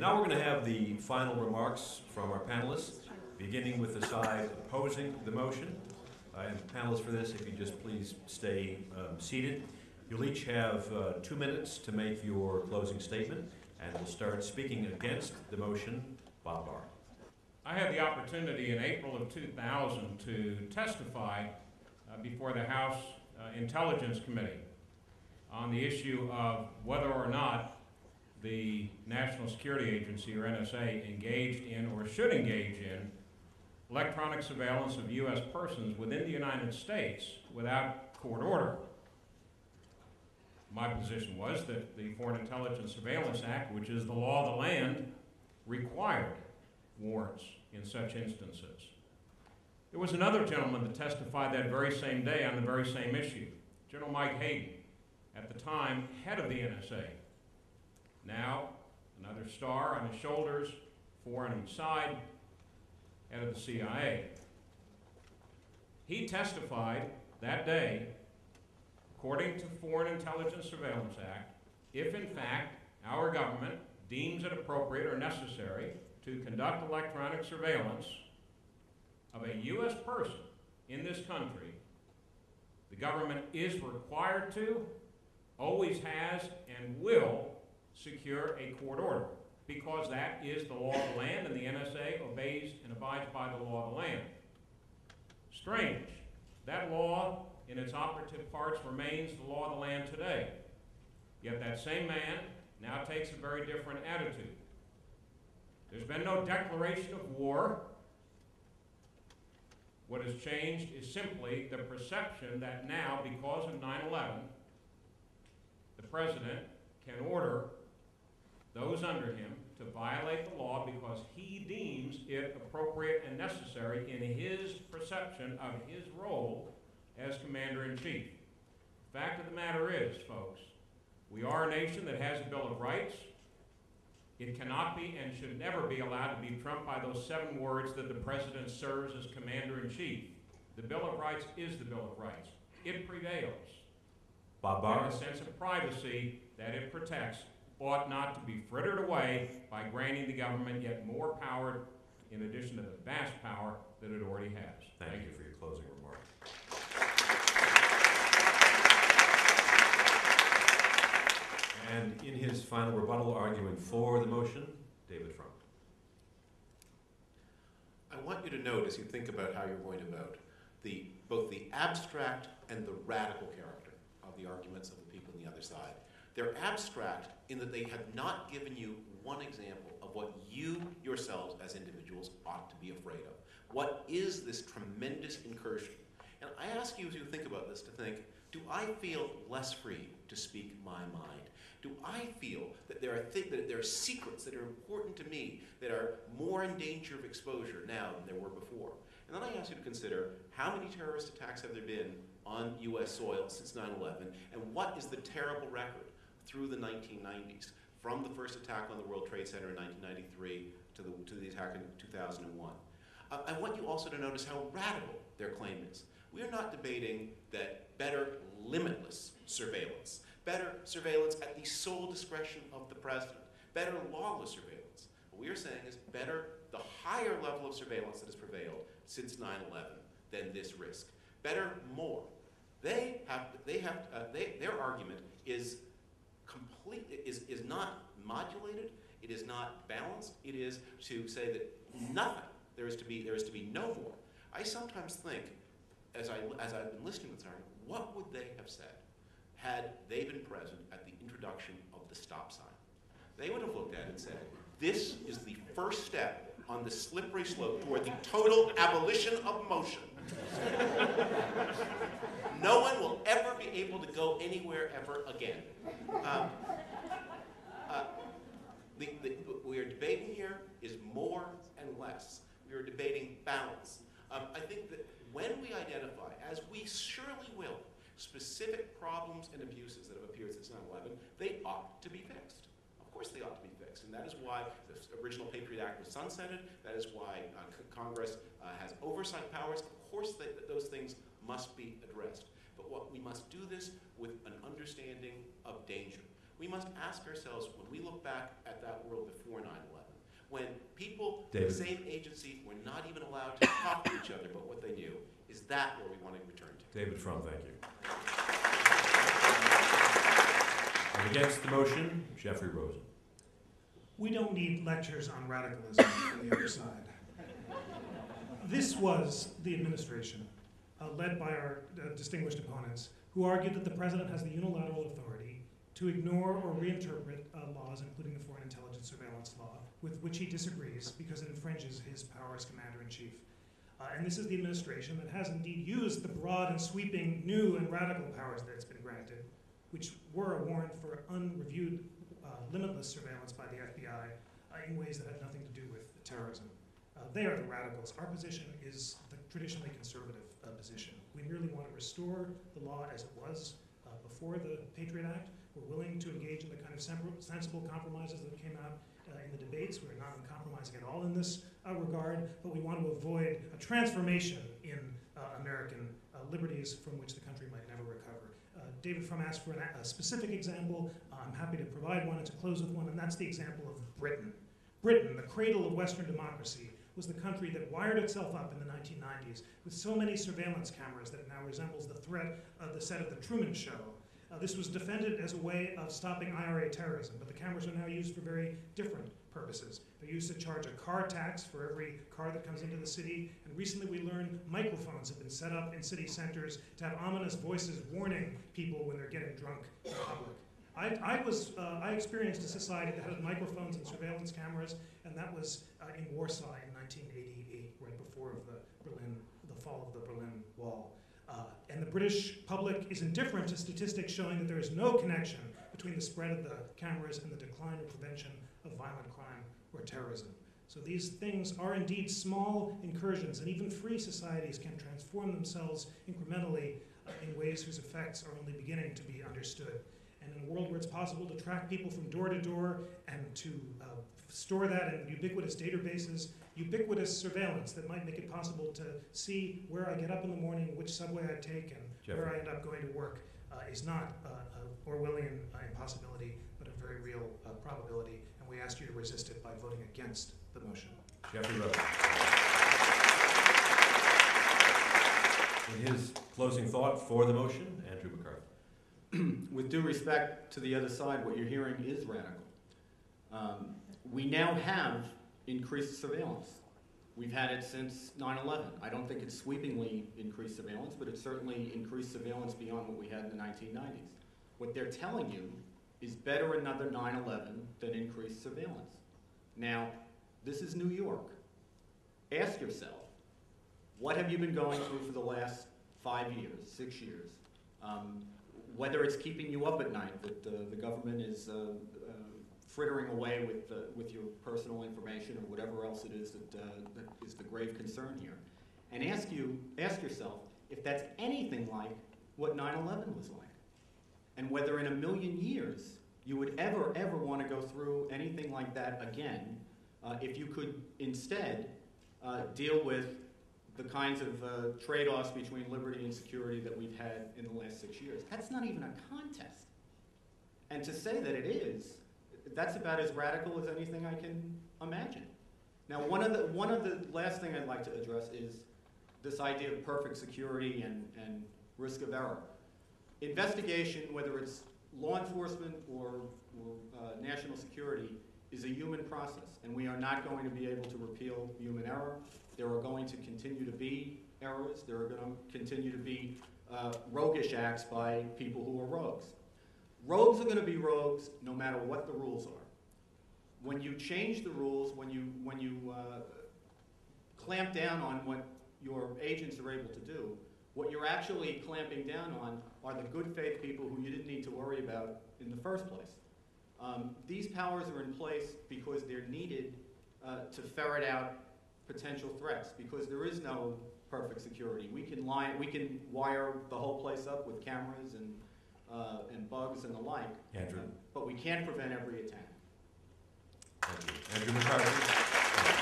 Now we're going to have the final remarks from our panelists, beginning with the side opposing the motion. And panelists for this, if you just please stay seated. You'll each have 2 minutes to make your closing statement, and we'll start speaking against the motion. Bob Barr. I had the opportunity in April of 2000 to testify before the House Intelligence Committee on the issue of whether or not the National Security Agency, or NSA, engaged in or should engage in electronic surveillance of U.S. persons within the United States without court order. My position was that the Foreign Intelligence Surveillance Act, which is the law of the land, required warrants in such instances. There was another gentleman that testified that very same day on the very same issue, General Mike Hayden, at the time head of the NSA. Now, another star on his shoulders, 4 on each side, head of the CIA. He testified that day, according to the Foreign Intelligence Surveillance Act, if in fact our government deems it appropriate or necessary to conduct electronic surveillance of a U.S. person in this country, the government is required to, always has, and will secure a court order, because that is the law of the land, and the NSA obeys and abides by the law of the land. Strange. That law, in its operative parts, remains the law of the land today. Yet that same man now takes a very different attitude. There's been no declaration of war. What has changed is simply the perception that now, because of 9/11, the president can order those under him to violate the law because he deems it appropriate and necessary in his perception of his role as Commander-in-Chief. The fact of the matter is, folks, we are a nation that has a Bill of Rights. It cannot be and should never be allowed to be trumped by those 7 words that the President serves as Commander-in-Chief. The Bill of Rights is the Bill of Rights. It prevails. Bob Barr. And the sense of privacy that it protects ought not to be frittered away by granting the government yet more power in addition to the vast power that it already has. Thank you for your closing remark. And in his final rebuttal, arguing for the motion, David Frump. I want you to note, as you think about how you're going to vote, both the abstract and the radical character of the arguments of the people on the other side. They're abstract in that they have not given you one example of what you yourselves as individuals ought to be afraid of. What is this tremendous incursion? And I ask you, as you think about this, to think, do I feel less free to speak my mind? Do I feel that there are secrets that are important to me that are more in danger of exposure now than there were before? And then I ask you to consider, how many terrorist attacks have there been on U.S. soil since 9/11, and what is the terrible record through the 1990s, from the first attack on the World Trade Center in 1993 to the attack in 2001. I want you also to notice how radical their claim is. We are not debating that better limitless surveillance, better surveillance at the sole discretion of the president, better lawless surveillance. What we are saying is better the higher level of surveillance that has prevailed since 9/11 than this risk. Better more. Their argument is is not modulated. It is not balanced. It is to say that nothing. There is to be no more. I sometimes think, as I've been listening to this argument, what would they have said had they been present at the introduction of the stop sign? They would have looked at it and said, this is the first step on the slippery slope toward the total abolition of motion. No one will ever be able to go anywhere ever again. What we are debating here is more and less. We are debating balance. I think that when we identify, as we surely will, specific problems and abuses that have appeared since 9/11, they ought to be fixed. Of course they ought to be fixed, and that is why the original Patriot Act was sunsetted. That is why Congress has oversight powers. Of course those things must be addressed. But we must do this with an understanding of danger. we must ask ourselves, when we look back at that world before 9/11, when people, David. the same agency, were not even allowed to talk to each other about what they knew, is that where we want to return to? David Frum, thank you. And against the motion, Jeffrey Rosen. We don't need lectures on radicalism from the other side. This was the administration, led by our distinguished opponents, who argued that the president has the unilateral authority to ignore or reinterpret laws, including the Foreign Intelligence Surveillance Law, with which he disagrees because it infringes his power as commander-in-chief. And this is the administration that has indeed used the broad and sweeping new and radical powers that it's been granted, which were a warrant for unreviewed, limitless surveillance by the FBI in ways that had nothing to do with terrorism. They are the radicals. Our position is the traditionally conservative position. We merely want to restore the law as it was before the Patriot Act. We're willing to engage in the kind of sensible compromises that came out in the debates. We're not compromising at all in this regard, but we want to avoid a transformation in American liberties from which the country might never recover. David Frum asked for a specific example. I'm happy to provide one and to close with one, and that's the example of Britain. Britain, the cradle of Western democracy, was the country that wired itself up in the 1990s with so many surveillance cameras that it now resembles the threat of the set of The Truman Show. This was defended as a way of stopping IRA terrorism, but the cameras are now used for very different purposes. They're used to charge a car tax for every car that comes into the city, and recently we learned microphones have been set up in city centers to have ominous voices warning people when they're getting drunk in public. I experienced a society that had microphones and surveillance cameras, and that was in Warsaw in 1988, right before the fall of the Berlin Wall. And the British public is indifferent to statistics showing that there is no connection between the spread of the cameras and the decline or prevention of violent crime or terrorism. So these things are indeed small incursions, and even free societies can transform themselves incrementally in ways whose effects are only beginning to be understood. And in a world where it's possible to track people from door to door and to store that in ubiquitous databases, ubiquitous surveillance that might make it possible to see where I get up in the morning, which subway I take, and where I end up going to work is not an Orwellian impossibility, but a very real probability. And we ask you to resist it by voting against the motion. Jeffrey Rosen. In his closing thought for the motion, Andrew McCarthy. With due respect to the other side, what you're hearing is radical. We now have increased surveillance. We've had it since 9/11. I don't think it's sweepingly increased surveillance, but it's certainly increased surveillance beyond what we had in the 1990s. What they're telling you is better another 9/11 than increased surveillance. Now, this is New York. Ask yourself, what have you been going through for the last 5 years, 6 years? Whether it's keeping you up at night, that the government is frittering away with your personal information or whatever else it is that is the grave concern here. And ask yourself if that's anything like what 9/11 was like. And whether in a million years you would ever want to go through anything like that again, if you could instead deal with the kinds of trade-offs between liberty and security that we've had in the last 6 years. That's not even a contest. And to say that it is, that's about as radical as anything I can imagine. Now, one of the last thing I'd like to address is this idea of perfect security and risk of error. Investigation, whether it's law enforcement or national security, is a human process, and we are not going to be able to repeal human error. There are going to continue to be errors. There are going to continue to be roguish acts by people who are rogues. Rogues are going to be rogues no matter what the rules are. When you change the rules, when you clamp down on what your agents are able to do, what you're actually clamping down on are the good faith people who you didn't need to worry about in the first place. These powers are in place because they're needed to ferret out potential threats, because there is no perfect security. We can wire the whole place up with cameras and bugs and the like, Andrew. but we can't prevent every attack. Thank you. Andrew McCarthy.